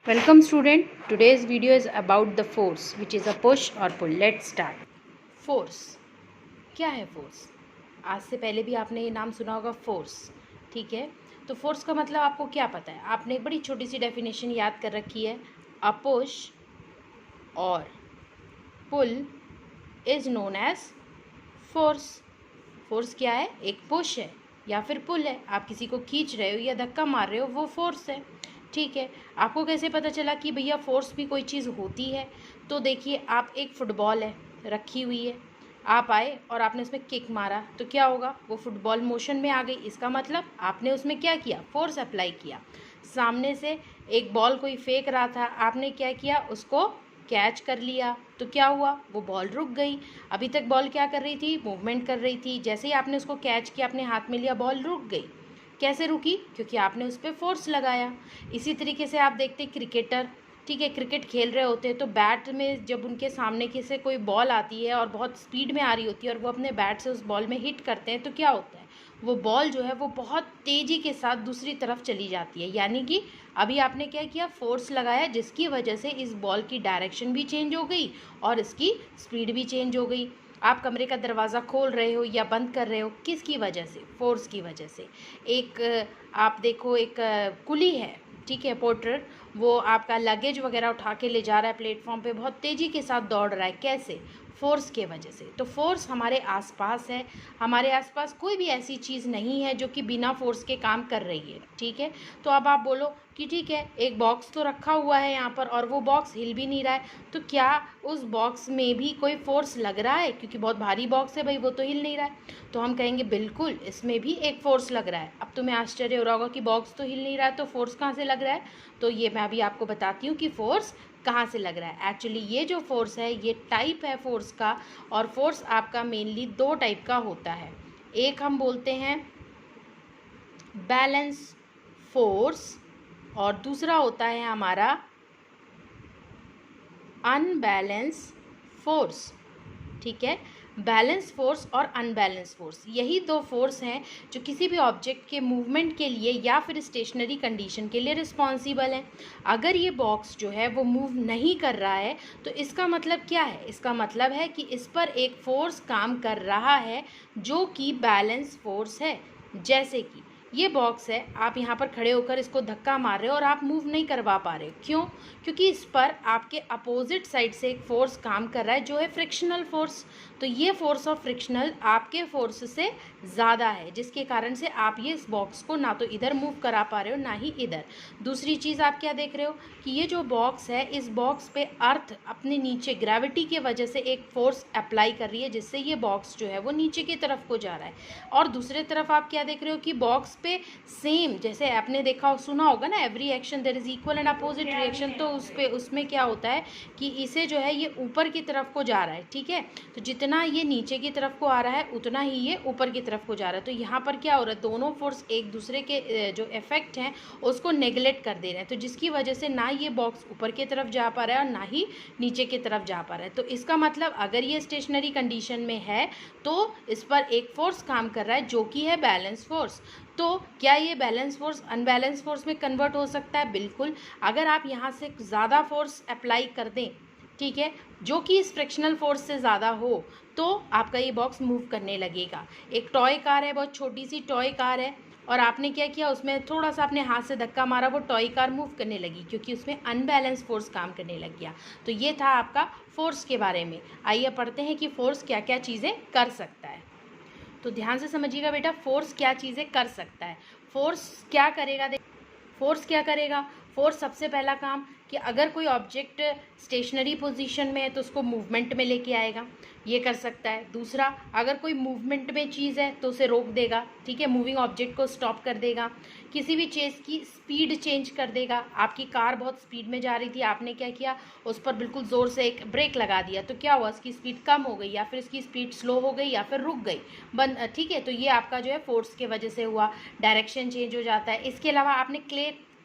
Welcome student. Today's video is about the force which is a push or pull. Let's start. Force. क्या है force? आज से पहले भी आपने ये नाम सुना होगा force. ठीक है, तो force का मतलब आपको क्या पता है? आपने एक बड़ी छोटी सी डेफिनेशन याद कर रखी है. A push or pull is known as force. force क्या है? एक push है या फिर pull है. आप किसी को खींच रहे हो या धक्का मार रहे हो, वो force है. ठीक है, आपको कैसे पता चला कि भैया फोर्स भी कोई चीज़ होती है? तो देखिए, आप एक फुटबॉल है रखी हुई है, आप आए और आपने उसमें किक मारा तो क्या होगा? वो फुटबॉल मोशन में आ गई. इसका मतलब आपने उसमें क्या किया? फोर्स अप्लाई किया. सामने से एक बॉल कोई फेंक रहा था, आपने क्या किया? उसको कैच कर लिया. तो क्या हुआ? वो बॉल रुक गई. अभी तक बॉल क्या कर रही थी? मूवमेंट कर रही थी. जैसे ही आपने उसको कैच किया, अपने हाथ में लिया, बॉल रुक गई. कैसे रुकी? क्योंकि आपने उस पर फोर्स लगाया. इसी तरीके से आप देखते क्रिकेटर, ठीक है, क्रिकेट खेल रहे होते हैं तो बैट में जब उनके सामने की से कोई बॉल आती है और बहुत स्पीड में आ रही होती है और वो अपने बैट से उस बॉल में हिट करते हैं तो क्या होता है? वो बॉल जो है वो बहुत तेज़ी के साथ दूसरी तरफ चली जाती है. यानी कि अभी आपने क्या किया? फोर्स लगाया, जिसकी वजह से इस बॉल की डायरेक्शन भी चेंज हो गई और इसकी स्पीड भी चेंज हो गई. आप कमरे का दरवाज़ा खोल रहे हो या बंद कर रहे हो, किसकी वजह से? फोर्स की वजह से. एक आप देखो, एक कुली है, ठीक है, पोर्टर, वो आपका लगेज वगैरह उठा के ले जा रहा है प्लेटफॉर्म पे, बहुत तेज़ी के साथ दौड़ रहा है. कैसे? फोर्स के वजह से. तो फोर्स हमारे आसपास है. हमारे आसपास कोई भी ऐसी चीज़ नहीं है जो कि बिना फोर्स के काम कर रही है. ठीक है, तो अब आप बोलो कि ठीक है, एक बॉक्स तो रखा हुआ है यहाँ पर और वो बॉक्स हिल भी नहीं रहा है, तो क्या उस बॉक्स में भी कोई फोर्स लग रहा है? क्योंकि बहुत भारी बॉक्स है भाई, वो तो हिल नहीं रहा है. तो हम कहेंगे बिल्कुल, इसमें भी एक फ़ोर्स लग रहा है. अब तुम्हें आश्चर्य हो रहा होगा कि बॉक्स तो हिल नहीं रहा है तो फोर्स कहाँ से लग रहा है. तो ये मैं अभी आपको बताती हूँ कि फ़ोर्स कहाँ से लग रहा है. एक्चुअली ये जो फोर्स है, ये टाइप है फोर्स का. और फोर्स आपका मेनली दो टाइप का होता है. एक हम बोलते हैं बैलेंस फोर्स और दूसरा होता है हमारा अनबैलेंस फोर्स. ठीक है, बैलेंस फोर्स और अनबैलेंस फोर्स, यही दो फोर्स हैं जो किसी भी ऑब्जेक्ट के मूवमेंट के लिए या फिर स्टेशनरी कंडीशन के लिए रिस्पॉन्सिबल हैं. अगर ये बॉक्स जो है वो मूव नहीं कर रहा है तो इसका मतलब क्या है? इसका मतलब है कि इस पर एक फोर्स काम कर रहा है जो कि बैलेंस फोर्स है. जैसे कि ये बॉक्स है, आप यहाँ पर खड़े होकर इसको धक्का मार रहे हो और आप मूव नहीं करवा पा रहे हो. क्यों? क्योंकि इस पर आपके अपोजिट साइड से एक फोर्स काम कर रहा है जो है फ्रिक्शनल फोर्स. तो ये फोर्स ऑफ फ्रिक्शनल आपके फोर्स से ज़्यादा है, जिसके कारण से आप ये इस बॉक्स को ना तो इधर मूव करा पा रहे हो ना ही इधर. दूसरी चीज़ आप क्या देख रहे हो कि ये जो बॉक्स है, इस बॉक्स पे अर्थ अपने नीचे ग्रेविटी के वजह से एक फोर्स अप्लाई कर रही है, जिससे ये बॉक्स जो है वो नीचे की तरफ को जा रहा है. और दूसरे तरफ आप क्या देख रहे हो कि बॉक्स पे सेम, जैसे आपने देखा सुना होगा ना, every action there is equal and opposite reaction. तो उसमें क्या होता है कि इसे जो है ये ऊपर की तरफ को जा रहा है. ठीक है, तो जितना ये नीचे की तरफ को आ रहा है उतना ही ये ऊपर की तरफ को जा रहा है. तो यहाँ पर क्या हो रहा है? दोनों फोर्स एक दूसरे के जो इफेक्ट हैं उसको नेगलेक्ट कर दे रहे हैं. तो जिसकी वजह से ना ये बॉक्स ऊपर की तरफ जा पा रहा है और ना ही नीचे की तरफ जा पा रहा है. तो इसका मतलब अगर ये स्टेशनरी कंडीशन में है तो इस पर एक फोर्स काम कर रहा है जो कि है बैलेंस फोर्स. तो क्या ये बैलेंस फोर्स अनबैलेंस फोर्स में कन्वर्ट हो सकता है? बिल्कुल. अगर आप यहाँ से ज़्यादा फोर्स अप्लाई कर दें, ठीक है, जो कि इस फ्रिक्शनल फोर्स से ज़्यादा हो, तो आपका ये बॉक्स मूव करने लगेगा. एक टॉय कार है, बहुत छोटी सी टॉय कार है, और आपने क्या किया? उसमें थोड़ा सा अपने हाथ से धक्का मारा, वो टॉय कार मूव करने लगी क्योंकि उसमें अनबैलेंस फोर्स काम करने लग गया. तो ये था आपका फोर्स के बारे में. आइए पढ़ते हैं कि फोर्स क्या क्या चीज़ें कर सकता है. तो ध्यान से समझिएगा बेटा, फोर्स क्या चीज़ें कर सकता है. फोर्स क्या करेगा? फोर्स क्या करेगा? फोर्स सबसे पहला काम कि अगर कोई ऑब्जेक्ट स्टेशनरी पोजीशन में है तो उसको मूवमेंट में लेके आएगा, ये कर सकता है. दूसरा, अगर कोई मूवमेंट में चीज़ है तो उसे रोक देगा. ठीक है, मूविंग ऑब्जेक्ट को स्टॉप कर देगा. किसी भी चीज़ की स्पीड चेंज कर देगा. आपकी कार बहुत स्पीड में जा रही थी, आपने क्या किया? उस पर बिल्कुल ज़ोर से एक ब्रेक लगा दिया, तो क्या हुआ? उसकी स्पीड कम हो गई या फिर इसकी स्पीड स्लो हो गई या फिर रुक गई. ठीक है, तो ये आपका जो है फोर्स के वजह से हुआ. डायरेक्शन चेंज हो जाता है. इसके अलावा आपने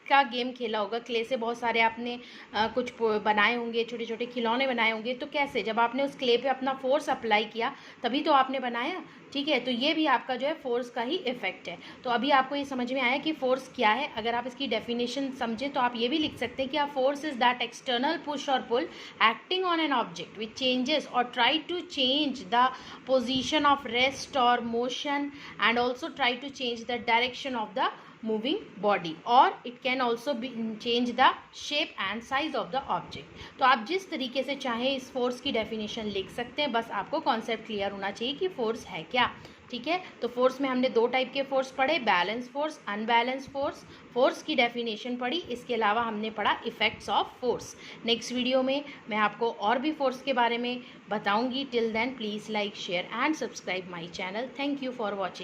का गेम खेला होगा, क्ले से बहुत सारे आपने कुछ बनाए होंगे, छोटे छोटे खिलौने बनाए होंगे, तो कैसे, जब आपने उस क्ले पे अपना फोर्स अप्लाई किया तभी तो आपने बनाया, ठीक है। तो ये भी आपका जो है फोर्स का ही इफेक्ट है। तो अभी आपको ये समझ में आया कि फोर्स क्या है। अगर आप इसकी डेफिनेशन समझें तो आप ये भी लिख सकते हैं कि force is that external push और pull acting on an object which changes और try to change the position of rest or motion, and also try to change the direction of the moving body, or it can also be change the shape and size of the object। तो आप जिस तरीके से चाहें इस force की definition लिख सकते हैं, बस आपको कॉन्सेप्ट क्लियर होना चाहिए कि फोर्स है क्या, ठीक है। तो फोर्स में हमने दो टाइप के फोर्स पढ़े, balance force, unbalance force. Force की डेफिनेशन पढ़ी, इसके अलावा हमने पढ़ा effects of force. Next video में मैं आपको और भी फोर्स के बारे में बताऊंगी। Till then please like, share and subscribe my channel. Thank you for watching.